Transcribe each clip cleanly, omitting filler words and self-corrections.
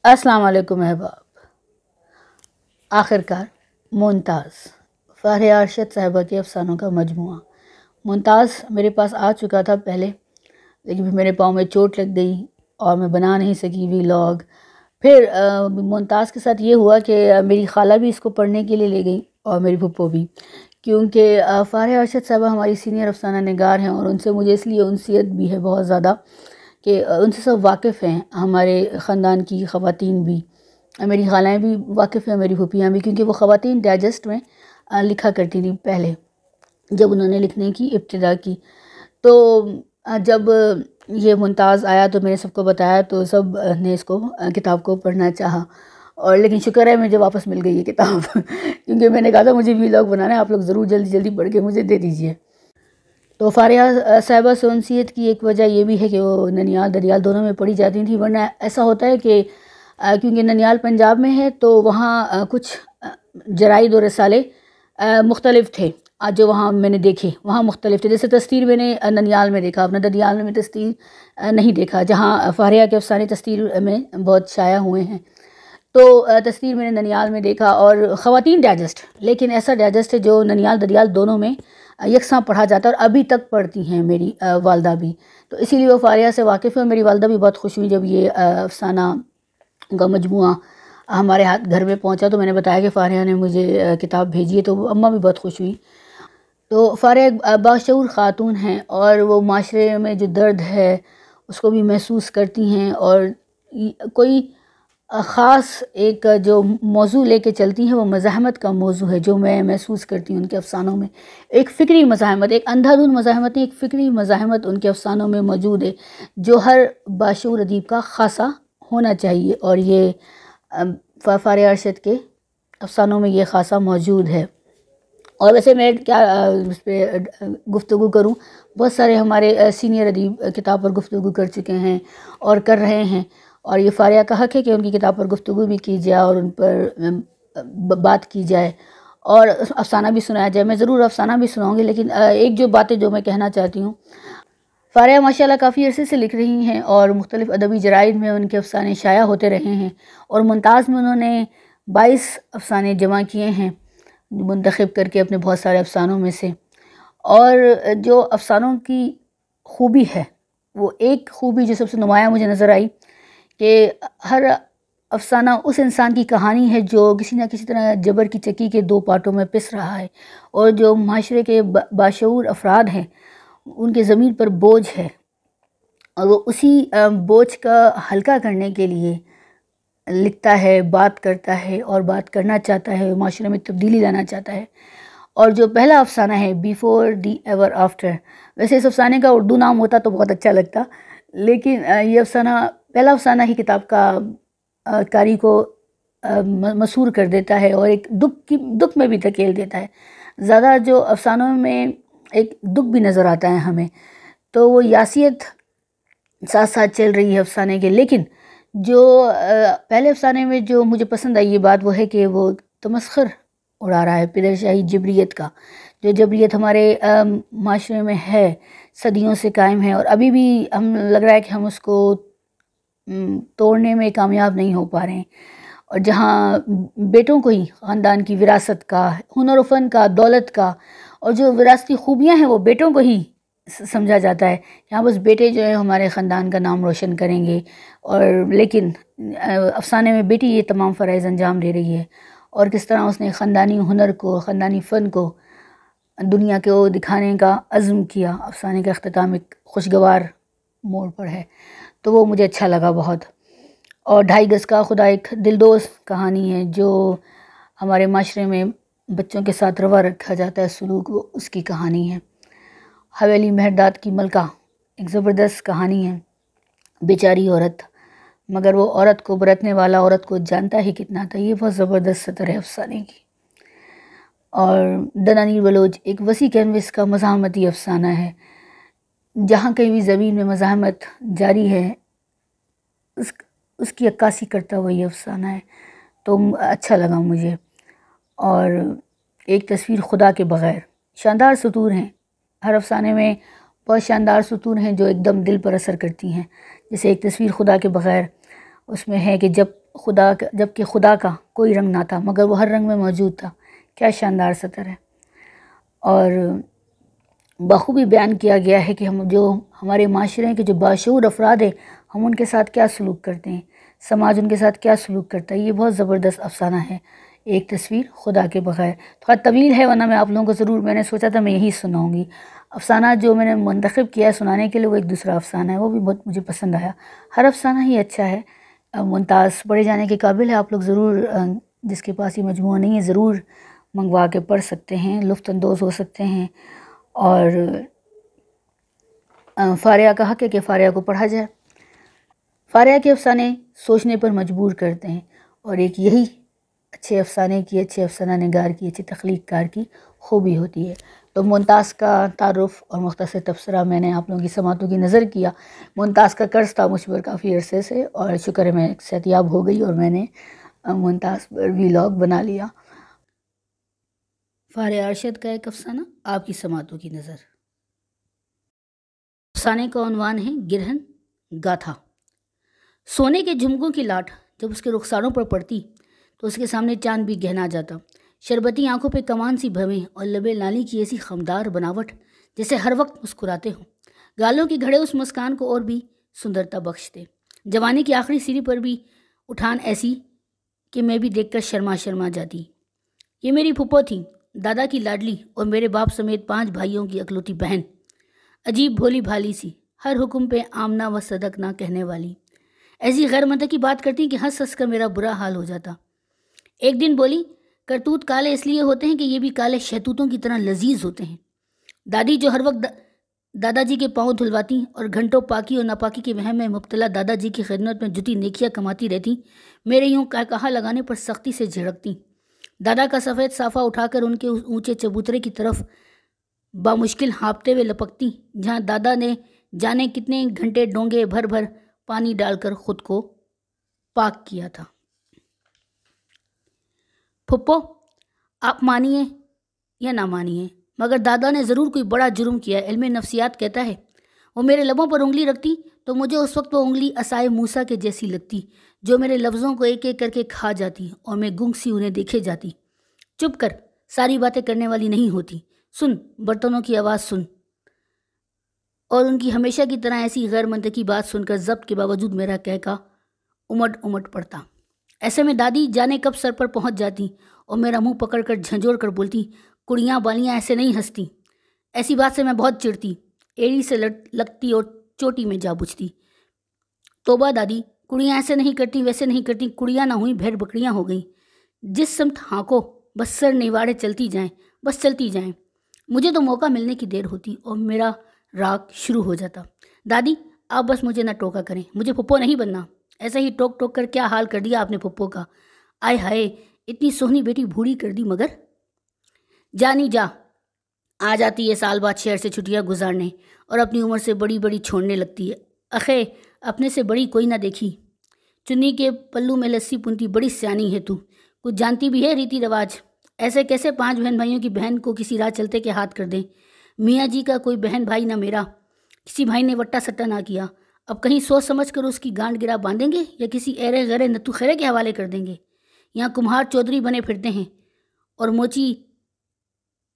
السلام علیکم احباب۔ آخرکار ممتاز فارح ارشد صاحبہ کے افسانوں کا مجموعہ ممتاز میرے پاس آ چکا تھا پہلے، لیکن پھر میرے پاؤں میں چوٹ لگ گئی اور میں بنا نہیں سکی ویلاگ۔ پھر ممتاز کے ساتھ یہ ہوا کہ میری خالہ بھی اس کو پڑھنے کے لیے لے گئی اور میری پھپھو بھی، کیونکہ فارح ارشد صاحبہ ہماری سینئر افسانہ نگار ہیں اور ان سے مجھے اس لیے انسیت بھی ہے بہت زیادہ کہ ان سے سب واقف ہیں، ہمارے خاندان کی خواتین بھی، میری خالائیں بھی واقف ہیں، میری پھوپھیاں بھی، کیونکہ وہ خواتین ڈائجسٹ میں لکھا کرتی تھیں پہلے جب انہوں نے لکھنے کی ابتدا کی۔ تو جب یہ ممتاز آیا تو میں نے سب کو بتایا تو سب نے اس کو کتاب کو پڑھنا چاہا، اور لیکن شکر ہے مجھے واپس مل گئی یہ کتاب کیونکہ میں نے کہا تھا مجھے ویلاگ بنانا ہے، آپ لوگ ضرور جلدی جلدی پڑھ کے مجھے دے دیجئے۔ تو فارحہ صاحبہ سے انسیت کی ایک وجہ یہ بھی ہے کہ وہ ننیال دریال دونوں میں پڑھی جاتی تھیں، ورنہ ایسا ہوتا ہے کہ کیونکہ ننیال پنجاب میں ہے تو وہاں کچھ جرائد و رسالے مختلف تھے جو وہاں میں نے دیکھے، وہاں مختلف تھے۔ جیسے تستیر میں نے ننیال میں دیکھا، اپنا ددیال میں تستیر نہیں دیکھا، جہاں فارحہ کے افسانے تستیر میں بہت شائع ہوئے ہیں۔ تو تستیر میں نے ننیال میں دیکھا، اور خواتین ڈائجسٹ، لیکن ایسا ڈائجسٹ ہے جو ننیال دریال دونوں میں یکساں پڑھا جاتا ہے، اور ابھی تک پڑھتی ہیں میری والدہ بھی، تو اسی لیے وہ فارحہ سے واقف ہے۔ میری والدہ بھی بہت خوش ہوئی جب یہ افسانہ کا مجموعہ ہمارے ہاتھ گھر میں پہنچا، تو میں نے بتایا کہ فارحہ نے مجھے کتاب بھیجی ہے، تو اماں بھی بہت خوش ہوئی۔ تو فارحہ ایک باشعور خاتون ہیں، اور وہ معاشرے میں جو درد ہے اس کو بھی محسوس کرتی ہیں، اور کوئی خاص ایک جو موضوع لے کے چلتی ہیں وہ مزاحمت کا موضوع ہے، جو میں محسوس کرتی ہوں ان کے افسانوں میں۔ ایک فکری مزاحمت، ایک اندھا دھند مزاحمت نہیں، ایک فکری مزاحمت ان کے افسانوں میں موجود ہے، جو ہر باشعور ادیب کا خاصہ ہونا چاہیے، اور یہ فارحہ ارشد کے افسانوں میں یہ خاصہ موجود ہے۔ اور ویسے میں کیا اس پہ گفتگو کروں، بہت سارے ہمارے سینئر ادیب کتاب پر گفتگو کر چکے ہیں اور کر رہے ہیں، اور یہ فارحہ کا حق ہے کہ ان کی کتاب پر گفتگو بھی کی جائے اور ان پر بات کی جائے اور افسانہ بھی سنایا جائے۔ میں ضرور افسانہ بھی سناؤں گی، لیکن ایک جو باتیں جو میں کہنا چاہتی ہوں، فارحہ ماشاءاللہ کافی عرصے سے لکھ رہی ہیں اور مختلف ادبی جرائد میں ان کے افسانے شائع ہوتے رہے ہیں، اور ممتاز میں انہوں نے 22 افسانے جمع کیے ہیں منتخب کر کے اپنے بہت سارے افسانوں میں سے۔ اور جو افسانوں کی خوبی ہے، وہ ایک خوبی جو سب سے نمایاں مجھے نظر آئی کہ ہر افسانہ اس انسان کی کہانی ہے جو کسی نہ کسی طرح جبر کی چکی کے دو پارٹوں میں پس رہا ہے، اور جو معاشرے کے باشعور افراد ہیں ان کے ضمیر پر بوجھ ہے، اور وہ اسی بوجھ کا ہلکا کرنے کے لیے لکھتا ہے، بات کرتا ہے اور بات کرنا چاہتا ہے، معاشرے میں تبدیلی لانا چاہتا ہے۔ اور جو پہلا افسانہ ہے بیفور دی ایور آفٹر، ویسے اس افسانے کا اردو نام ہوتا تو بہت اچھا لگتا، لیکن یہ افسانہ پہلا افسانہ ہی کتاب کا قاری کو مسحور کر دیتا ہے اور ایک دکھ میں بھی دھکیل دیتا ہے۔ زیادہ جو افسانوں میں ایک دکھ بھی نظر آتا ہے ہمیں، تو وہ یاسیت ساتھ ساتھ چل رہی ہے افسانے کے، لیکن جو پہلے افسانے میں جو مجھے پسند آئی یہ بات وہ ہے کہ وہ تمسخر اڑا رہا ہے پدر شاہی جبریت کا، جو جبریت ہمارے معاشرے میں ہے، صدیوں سے قائم ہے، اور ابھی بھی ہم لگ رہا ہے کہ ہم اس کو توڑنے میں کامیاب نہیں ہو پا رہے ہیں، اور جہاں بیٹوں کو ہی خاندان کی وراثت کا، ہنر و فن کا، دولت کا، اور جو وراثتی خوبیاں ہیں وہ بیٹوں کو ہی سمجھا جاتا ہے کہ ہاں بس بیٹے جو ہے ہمارے خاندان کا نام روشن کریں گے، اور لیکن افسانے میں بیٹی یہ تمام فرائض انجام دے رہی ہے، اور کس طرح اس نے خاندانی ہنر کو، خاندانی فن کو دنیا کو دکھانے کا عزم کیا۔ افسانے کا اختتام ایک خوشگوار موڑ پر ہے، تو وہ مجھے اچھا لگا بہت۔ اور 2.5 گز کا خدا ایک دلدوز کہانی ہے جو ہمارے معاشرے میں بچوں کے ساتھ روا رکھا جاتا ہے سلوک، وہ اس کی کہانی ہے۔ حویلی مہرداد کی ملکہ ایک زبردست کہانی ہے، بیچاری عورت، مگر وہ عورت کو برتنے والا عورت کو جانتا ہی کتنا تھا، یہ بہت زبردست سطر ہے افسانے کی۔ اور دنانیر بلوچ ایک وسیع کینوس کا مزاحمتی افسانہ ہے، جہاں کہیں بھی زمین میں مزاحمت جاری ہے اس کی عکاسی کرتا ہوا یہ افسانہ ہے، تو اچھا لگا مجھے۔ اور ایک تصویر خدا کے بغیر، شاندار سطور ہیں ہر افسانے میں، بہت شاندار سطور ہیں جو ایک دم دل پر اثر کرتی ہیں، جیسے ایک تصویر خدا کے بغیر، اس میں ہے کہ جب جبکہ خدا کا کوئی رنگ نہ تھا مگر وہ ہر رنگ میں موجود تھا۔ کیا شاندار سطر ہے! اور بخوبی بیان کیا گیا ہے کہ ہمارے معاشرے کے جو باشعور افراد ہیں ہم ان کے ساتھ کیا سلوک کرتے ہیں، سماج ان کے ساتھ کیا سلوک کرتا ہے۔ یہ بہت زبردست افسانہ ہے، ایک تصویر خدا کے بغیر۔ تھوڑا طویل ہے ورنہ میں آپ لوگوں کو میں نے سوچا تھا میں یہی سناؤں گی۔ افسانہ جو میں نے منتخب کیا ہے سنانے کے لیے وہ ایک دوسرا افسانہ ہے، وہ بھی بہت مجھے پسند آیا۔ ہر افسانہ ہی اچھا ہے، ممتاز پڑھے جانے کے قابل ہے۔ آپ لوگ ضرور جس کے پاس یہ مجموعہ نہیں ہے ضرور منگوا کے پڑھ سکتے ہیں، لطف اندوز ہو سکتے ہیں۔ اور فارعہ کا حق ہے کہ فارعہ کو پڑھا جائے۔ فارعہ کے افسانے سوچنے پر مجبور کرتے ہیں، اور ایک یہی اچھے افسانے کی، اچھے افسانہ نگار کی، اچھے تخلیق کار کی خوبی ہوتی ہے۔ تو ممتاز کا تعارف اور مختصر تبصرہ میں نے آپ لوگوں کی سماعتوں کی نظر کیا۔ ممتاز کا قرض تھا مجھ پر کافی عرصے سے، اور شکر ہے میں صحتیاب ہو گئی اور میں نے ممتاز پر ویلاگ بنا لیا۔ فارع ارشد کا ایک افسانہ آپ کی سماعتوں کی نظر۔ افسانے کا عنوان ہے گرہن گاتھا۔ سونے کے جھمکوں کی لاٹ جب اس کے رخساروں پر پڑتی تو اس کے سامنے چاند بھی گہنا جاتا۔ شربتی آنکھوں پہ کمان سی بھویں اور لبے نالی کی ایسی خمدار بناوٹ جیسے ہر وقت مسکراتے ہوں۔ گالوں کے گھڑے اس مسکان کو اور بھی سندرتا بخشتے۔ جوانی کی آخری سیڑھی پر بھی اٹھان ایسی کہ میں بھی دیکھ کر شرما شرما جاتی۔ یہ میری پھپھو تھی، دادا کی لاڈلی اور میرے باپ سمیت 5 بھائیوں کی اکلوتی بہن۔ عجیب بھولی بھالی سی، ہر حکم پہ آمنہ و صدق نہ کہنے والی، ایسی غیر منطقی بات کرتی کہ ہنس ہنس کر میرا برا حال ہو جاتا۔ ایک دن بولی، کرتوت کالے اس لیے ہوتے ہیں کہ یہ بھی کالے شہتوتوں کی طرح لذیذ ہوتے ہیں۔ دادی جو ہر وقت دادا جی کے پاؤں دھلواتی اور گھنٹوں پاکی اور ناپاکی کے وہم میں مبتلا دادا جی کی خدمت میں جتی نیکیاں کماتی رہتی، میرے یوں کہا لگانے پر سختی سے جھڑکتی۔ دادا کا سفید صافہ اٹھا کر ان کے اونچے چبوترے کی طرف بامشکل ہانپتے ہوئے لپکتی، جہاں دادا نے جانے کتنے گھنٹے ڈونگے بھر بھر پانی ڈال کر خود کو پاک کیا تھا۔ پھپھو، آپ مانیے یا نہ مانیے مگر دادا نے ضرور کوئی بڑا جرم کیا۔ علم نفسیات کہتا ہے وہ میرے لبوں پر انگلی رکھتی تو مجھے اس وقت وہ انگلی عصائے موسیٰ کے جیسی لگتی جو میرے لفظوں کو ایک ایک کر کے کھا جاتی اور میں گنگ سی انہیں دیکھے جاتی۔ چپ کر، ساری باتیں کرنے والی نہیں ہوتی، سن، برتنوں کی آواز سن۔ اور ان کی ہمیشہ کی طرح ایسی غیر منطقی بات سن کر ضبط کے باوجود میرا کہکا امٹ پڑتا۔ ایسے میں دادی جانے کب سر پر پہنچ جاتی اور میرا منہ پکڑ کر جھنجھوڑ کر بولتی، کڑیاں بالیاں ایسے نہیں ہنستی۔ ایسی بات سے میں بہت چڑتی، ایڑی سے لگتی اور چوٹی میں جا بجھتی۔ توبہ دادی، کڑیاں ایسے نہیں کرتی، ویسے نہیں کرتی، کڑیاں نہ ہوئیں بھیڑ بکریاں ہو گئیں۔ جس سمت ہانکو بس سر نواڑے چلتی جائیں، بس چلتی جائیں۔ مجھے تو موقع ملنے کی دیر ہوتی اور میرا راگ شروع ہو جاتا۔ دادی، آپ بس مجھے نہ ٹوکا کریں، مجھے پھپھو نہیں بننا۔ ایسا ہی ٹوک ٹوک کر کیا حال کر دیا آپ نے پھپھو کا۔ آئے ہائے، اتنی سونی بیٹی بوڑھی کر دی مگر۔ جانی جا، آ جاتی ہے سال بعد شہر سے چھٹیاں گزارنے اور اپنی عمر سے بڑی بڑی چھوڑنے لگتی ہے۔ اخے، اپنے سے بڑی کوئی نہ دیکھی، چنی کے پلو میں لسی پنتی، بڑی سیانی ہے تو، کچھ جانتی بھی ہے ریتی رواج۔ ایسے کیسے 5 بہن بھائیوں کی بہن کو کسی راہ چلتے کے ہاتھ کر دیں۔ میاں جی کا کوئی بہن بھائی نہ میرا، کسی بھائی نے وٹا سٹا نہ کیا۔ اب کہیں سوچ سمجھ کر اس کی گانڈ گرا باندھیں گے یا کسی ایرے غیرے نتو خیرے کے حوالے کر دیں گے۔ یہاں کمہار چودھری بنے پھرتے ہیں اور موچی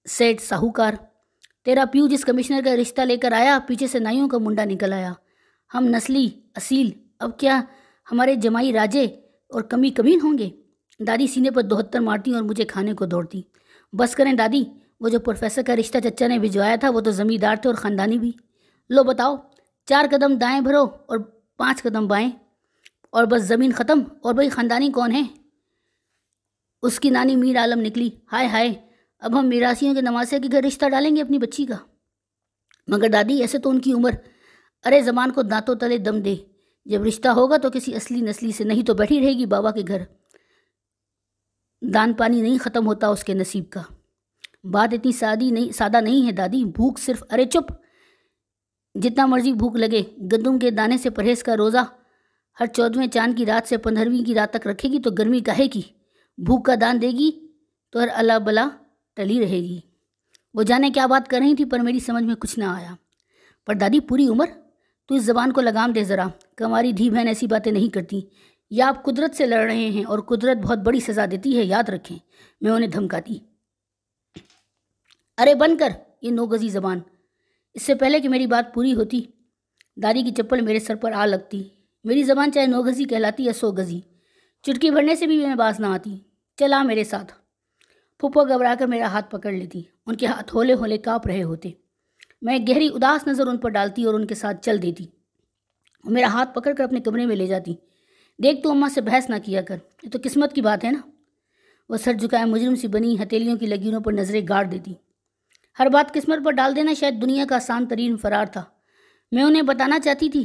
سیٹ ساہوکار۔ تیرا پیو جس کمشنر کا رشتہ لے کر آیا، پیچھے سے نائیوں کا منڈا نکل آیا۔ ہم نسلی اصیل، اب کیا ہمارے جمائی راجے اور کمی کمین ہوں گے؟ دادی سینے پر 72 مارتی اور مجھے کھانے کو دوڑتی۔ بس کریں دادی، وہ جو پروفیسر کا رشتہ چچا نے بھجوایا تھا وہ تو زمیندار تھے اور خاندانی بھی۔ لو بتاؤ، 4 قدم دائیں بھرو اور 5 قدم بائیں اور بس زمین ختم، اور بھائی خاندانی کون ہے؟ اس کی نانی میر عالم نکلی۔ ہائے ہائے، اب ہم میراثیوں کے نواسے کے گھر رشتہ ڈالیں گے اپنی بچی کا؟ مگر دادی، ایسے تو ان کی عمر، ارے زبان کو دانتوں تلے دم دے، جب رشتہ ہوگا تو کسی اصلی نسلی سے، نہیں تو بیٹھی رہے گی بابا کے گھر۔ دان پانی نہیں ختم ہوتا اس کے نصیب کا۔ بات اتنی سادہ نہیں ہے دادی، بھوک صرف، ارے چپ، جتنا مرضی بھوک لگے، گندم کے دانے سے پرہیز کا روزہ ہر 14ویں چاند کی رات سے 15ویں کی رات تک رکھے گی تو گرمی کاہے کی؟ بھوک کا دان دے گی تو ہر اللہ بلا ٹلی رہے گی۔ وہ جانے کیا بات کر رہی تھی پر میری سمجھ میں کچھ نہ آیا۔ پر دادی، پوری عمر، تو اس زبان کو لگام دے ذرا، کماری دھی بہن ایسی باتیں نہیں کرتی، یا آپ قدرت سے لڑ رہے ہیں اور قدرت بہت بڑی سزا دیتی ہے، یاد رکھیں۔ میں انہیں دھمکاتی، ارے بند کر یہ 9 گزی زبان۔ اس سے پہلے کہ میری بات پوری ہوتی دادی کی چپل میرے سر پر آ لگتی۔ میری زبان چاہے 9 گزی کہلاتی یا 100 گزی، چٹکی بھرنے سے بھی میں باز نہ آتی۔ چل آ میرے ساتھ۔ پھپھو گھبرا کر میرا ہاتھ پکڑ لیتی، ان کے ہاتھ ہولے ہولے کانپ رہے ہوتے۔ میں ایک گہری اداس نظر ان پر ڈالتی اور ان کے ساتھ چل دیتی۔ وہ میرا ہاتھ پکڑ کر اپنے کمرے میں لے جاتی۔ دیکھ تو اماں سے بحث نہ کیا کر، یہ تو قسمت کی بات ہے نا۔ وہ سر جھکائے مجرم سی بنی ہتھیلیوں کی لکیروں پر نظریں گاڑ دیتی۔ ہر بات قسمت پر ڈال دینا شاید دنیا کا آسان ترین فرار تھا۔ میں انہیں بتانا چاہتی تھی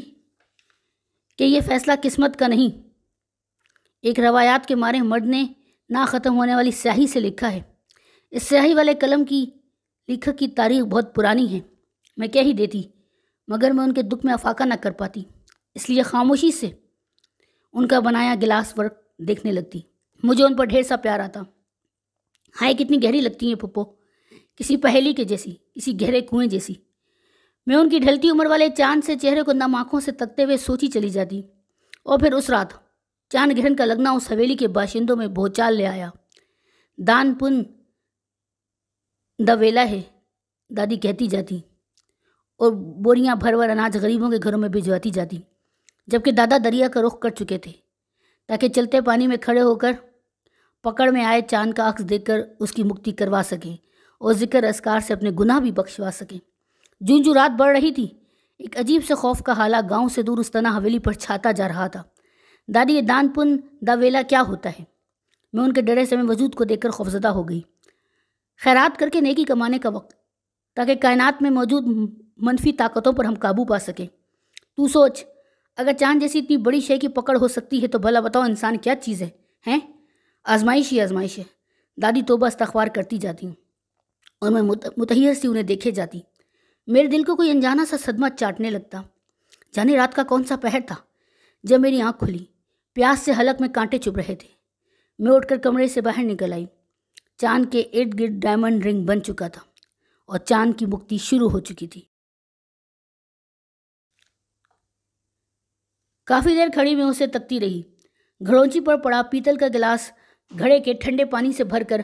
کہ یہ فیصلہ قسمت کا نہیں، ایک روایات کے مارے مرد نے نہ ختم ہونے والی سیاہی سے لکھا ہے۔ اس سیاہی والے قلم کی لکھک کی تاریخ بہت پرانی ہے۔ میں کہہ ہی دیتی، مگر میں ان کے دکھ میں افاقہ نہ کر پاتی، اس لیے خاموشی سے ان کا بنایا گلاس ورک دیکھنے لگتی۔ مجھے ان پر ڈھیر سا پیار آتا۔ ہائے کتنی گہری لگتی ہیں پھپھو، کسی پہیلی کے جیسی، کسی گہرے کنویں جیسی۔ میں ان کی ڈھلتی عمر والے چاند سے چہرے کو نم آنکھوں سے تکتے ہوئے سوچی چلی جاتی۔ اور پھر اس رات چاند گرہن کا لگنا اس حویلی کے باشندوں میں بھوچال لے آیا۔ دان پن دا ویلا ہے، دادی کہتی جاتی، اور بوریاں بھر بھر اناج غریبوں کے گھروں میں بھجواتی جاتی، جبکہ دادا دریا کا رخ کر چکے تھے تاکہ چلتے پانی میں کھڑے ہو کر پکڑ میں آئے چاند کا عکس دیکھ کر اس کی مکتی کروا سکیں اور ذکر اذکار سے اپنے گناہ بھی بخشوا سکیں۔ جوں جوں رات بڑھ رہی تھی، ایک عجیب سے خوف کا حالہ گاؤں سے دور استنا حویلی پر چھاتا جا رہا تھا۔ دادی یہ دان پن دا ویلا کیا ہوتا ہے؟ میں ان کے ڈرے سے وجود کو دیکھ کر خوفزدہ ہو گئی۔ خیرات کر کے نیکی کمانے کا وقت، تاکہ کائنات میں موجود منفی طاقتوں پر ہم قابو پا سکیں۔ تو سوچ، اگر چاند جیسی اتنی بڑی شے کی پکڑ ہو سکتی ہے تو بھلا بتاؤ انسان کیا چیز ہے؟ ہیں؟ آزمائش ہی آزمائش ہے۔ دادی توبہ استغفار کرتی جاتی ہوں اور میں متحیر سی انہیں دیکھے جاتی۔ میرے دل کو کوئی انجانا سا صدمہ چاٹنے لگتا۔ جانے رات کا کون سا پہر تھا جب میری آنکھ کھلی۔ پیاس سے حلق میں کانٹے چبھ رہے تھے۔ میں اٹھ کر کمرے سے باہر نکل آئی۔ چاند کے ارد گرد ڈائمنڈ رنگ بن چکا تھا اور چاند کی مکتی شروع ہو چکی تھی۔ کافی دیر کھڑی میں اسے تکتی رہی۔ گھڑونچی پر پڑا پیتل کا گلاس گھڑے کے ٹھنڈے پانی سے بھر کر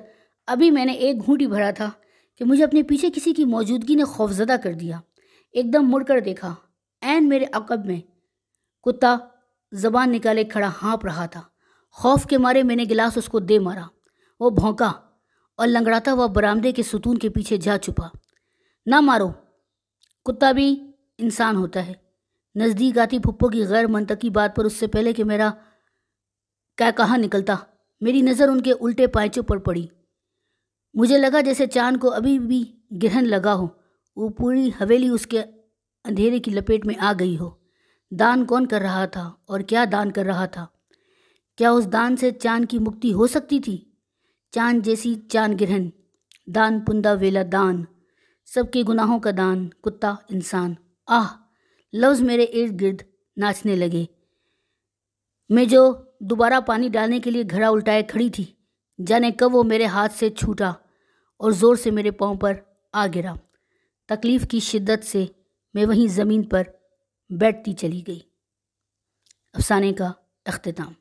ابھی میں نے ایک گھونٹ ہی بھرا تھا کہ مجھے اپنے پیچھے کسی کی موجودگی نے خوفزدہ کر دیا۔ ایک دم مڑ کر دیکھا، عین میرے عقب میں کتا زبان نکالے کھڑا ہانپ رہا تھا۔ خوف کے مارے میں نے گلاس اس کو دے مارا۔ وہ بھونکا اور لنگڑاتا ہوا برآمدے کے ستون کے پیچھے جا چھپا۔ نہ مارو، کتا بھی انسان ہوتا ہے۔ نزدیک آتی پھپھو کی غیر منطقی بات پر اس سے پہلے کہ میرا کیا کہا نکلتا، میری نظر ان کے الٹے پائچوں پر پڑی۔ مجھے لگا جیسے چاند کو ابھی بھی گرہن لگا ہو، وہ پوری حویلی اس کے اندھیرے کی لپیٹ میں آ گئی ہو۔ دان کون کر رہا تھا اور کیا دان کر رہا تھا؟ کیا اس دان سے چاند کی مکتی ہو سکتی تھی؟ چاند جیسی چاند گرہن، دان پندا ویلا دان، سب کے گناہوں کا دان، کتا انسان۔ آہ! لفظ میرے ارد گرد ناچنے لگے۔ میں جو دوبارہ پانی ڈالنے کے لیے گھڑا الٹائے کھڑی تھی، جانے کب وہ میرے ہاتھ سے چھوٹا اور زور سے میرے پاؤں پر آ گرا۔ تکلیف کی شدت سے میں وہیں زمین پر بیٹھتی چلی گئی۔ افسانے کا اختتام۔